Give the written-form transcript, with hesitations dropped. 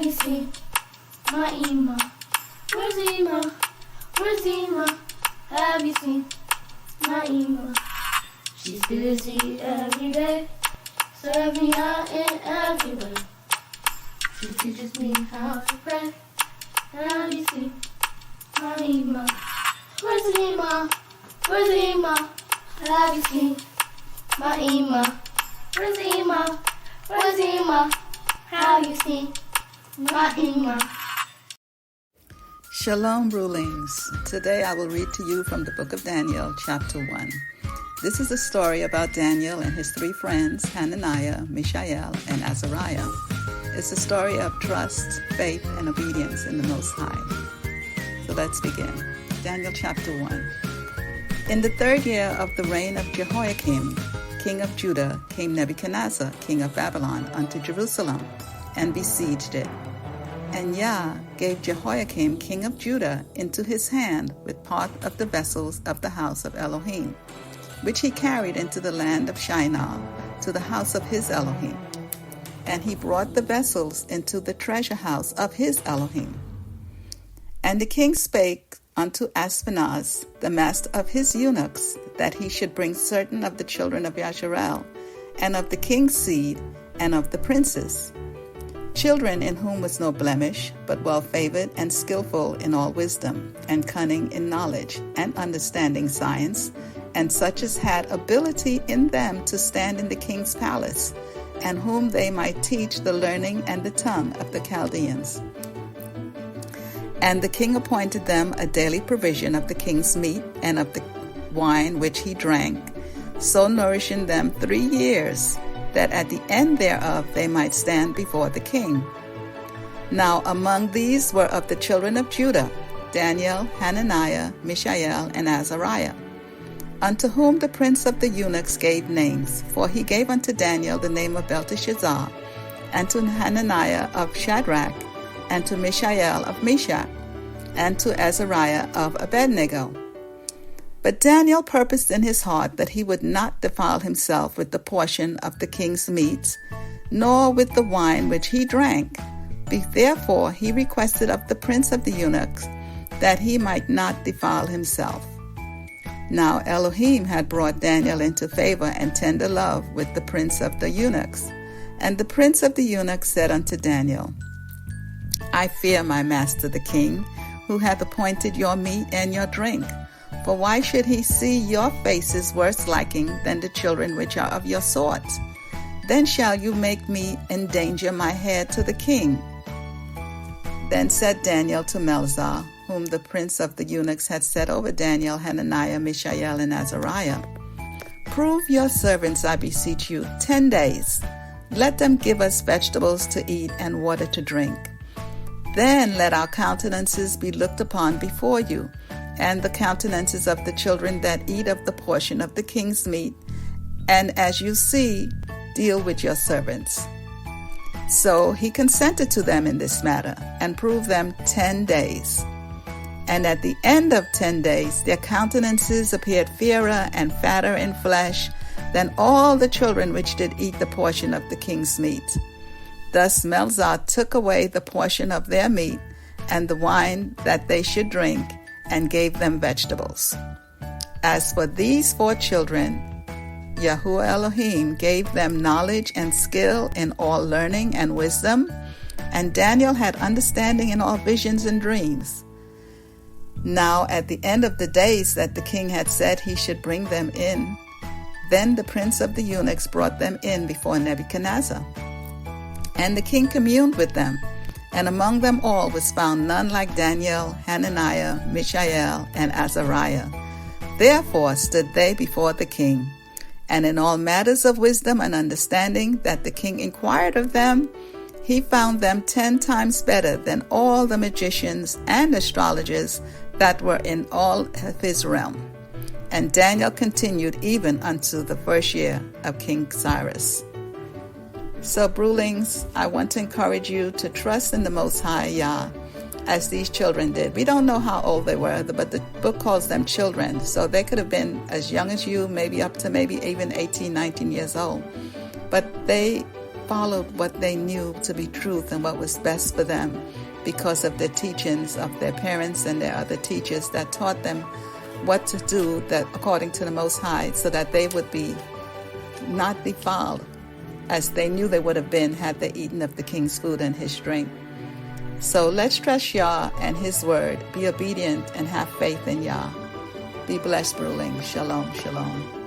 Have you seen my Emah? Where's Emah? Where's Emah? Have you seen my Emah? She's busy every day, serves me out in every way. She teaches me how to pray. Have you seen my Emah? Where's Emah? Where's Emah? Have you seen my Emah? Where's Emah? Where's Emah? Have you seen my Emah? Shalom, rulings. Today I will read to you from the book of Daniel, chapter 1. This is a story about Daniel and his three friends, Hananiah, Mishael, and Azariah. It's a story of trust, faith, and obedience in the Most High. So let's begin. Daniel chapter 1. In the 3rd year of the reign of Jehoiakim, king of Judah, came Nebuchadnezzar, king of Babylon, unto Jerusalem, and besieged it. And Yah gave Jehoiakim, king of Judah, into his hand with part of the vessels of the house of Elohim, which he carried into the land of Shinar, to the house of his Elohim. And he brought the vessels into the treasure house of his Elohim. And the king spake unto Ashpenaz, the master of his eunuchs, that he should bring certain of the children of Yasharel, and of the king's seed, and of the princes, children in whom was no blemish, but well-favored and skillful in all wisdom, and cunning in knowledge, and understanding science, and such as had ability in them to stand in the king's palace, and whom they might teach the learning and the tongue of the Chaldeans. And the king appointed them a daily provision of the king's meat and of the wine which he drank, so nourishing them 3 years, that at the end thereof they might stand before the king. Now among these were of the children of Judah, Daniel, Hananiah, Mishael, and Azariah, unto whom the prince of the eunuchs gave names. For he gave unto Daniel the name of Belteshazzar, and to Hananiah of Shadrach, and to Mishael of Meshach, and to Azariah of Abednego. But Daniel purposed in his heart that he would not defile himself with the portion of the king's meats, nor with the wine which he drank. Therefore he requested of the prince of the eunuchs that he might not defile himself. Now Elohim had brought Daniel into favor and tender love with the prince of the eunuchs. And the prince of the eunuchs said unto Daniel, I fear my master the king, who hath appointed your meat and your drink. For why should he see your faces worse liking than the children which are of your sorts? Then shall you make me endanger my head to the king. Then said Daniel to Melzar, whom the prince of the eunuchs had set over Daniel, Hananiah, Mishael, and Azariah, Prove your servants, I beseech you, 10 days. Let them give us vegetables to eat and water to drink. Then let our countenances be looked upon before you, and the countenances of the children that eat of the portion of the king's meat, and as you see, deal with your servants. So he consented to them in this matter, and proved them 10 days. And at the end of 10 days, their countenances appeared fairer and fatter in flesh than all the children which did eat the portion of the king's meat. Thus Melzar took away the portion of their meat and the wine that they should drink, and gave them vegetables. As for these 4 children, Yahuwah Elohim gave them knowledge and skill in all learning and wisdom, and Daniel had understanding in all visions and dreams. Now at the end of the days that the king had said he should bring them in, then the prince of the eunuchs brought them in before Nebuchadnezzar. And the king communed with them, and among them all was found none like Daniel, Hananiah, Mishael, and Azariah. Therefore stood they before the king. And in all matters of wisdom and understanding that the king inquired of them, he found them 10 times better than all the magicians and astrologers that were in all of his realm. And Daniel continued even unto the 1st year of King Cyrus. So, Brulings, I want to encourage you to trust in the Most High Yah, as these children did. We don't know how old they were, but the book calls them children. So they could have been as young as you, maybe up to maybe even 18, 19 years old. But they followed what they knew to be truth and what was best for them because of the teachings of their parents and their other teachers that taught them what to do that according to the Most High, so that they would be not defiled as they knew they would have been had they eaten of the king's food and his drink. So let's trust Yah and his word, be obedient and have faith in Yah. Be blessed, ruling. Shalom, shalom.